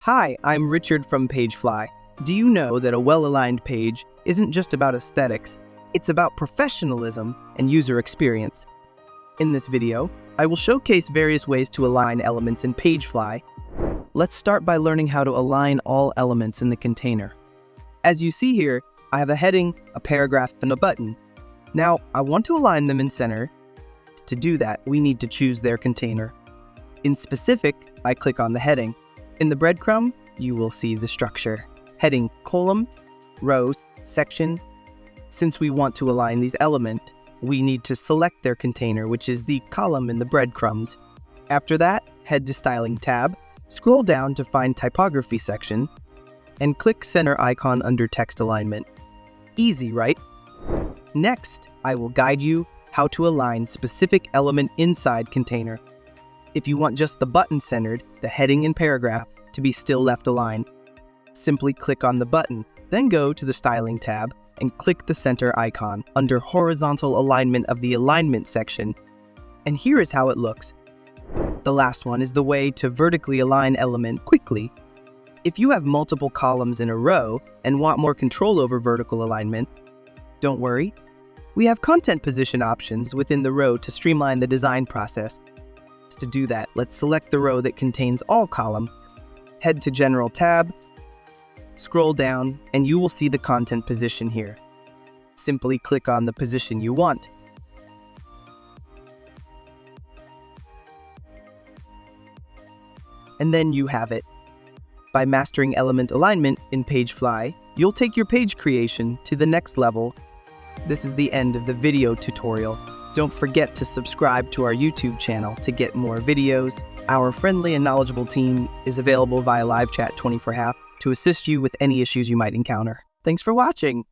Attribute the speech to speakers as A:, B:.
A: Hi, I'm Richard from PageFly. Do you know that a well-aligned page isn't just about aesthetics, it's about professionalism and user experience? In this video, I will showcase various ways to align elements in PageFly. Let's start by learning how to align all elements in the container. As you see here, I have a heading, a paragraph, and a button. Now, I want to align them in center. To do that, we need to choose their container. In specific, I click on the heading. In the breadcrumb, you will see the structure. Heading, column, row, section. Since we want to align these elements, we need to select their container, which is the column in the breadcrumbs. After that, head to Styling tab, scroll down to find Typography section, and click Center icon under Text Alignment. Easy, right? Next, I will guide you how to align specific element inside container. If you want just the button centered, the heading and paragraph to be still left aligned, simply click on the button, then go to the Styling tab and click the center icon under Horizontal Alignment of the Alignment section. And here is how it looks. The last one is the way to vertically align element quickly. If you have multiple columns in a row and want more control over vertical alignment, don't worry. We have content position options within the row to streamline the design process. To do that, let's select the row that contains all column, head to General tab, scroll down, and you will see the content position here. Simply click on the position you want. And then you have it. By mastering element alignment in PageFly, you'll take your page creation to the next level. This is the end of the video tutorial. Don't forget to subscribe to our YouTube channel to get more videos. Our friendly and knowledgeable team is available via live chat 24/7 to assist you with any issues you might encounter. Thanks for watching!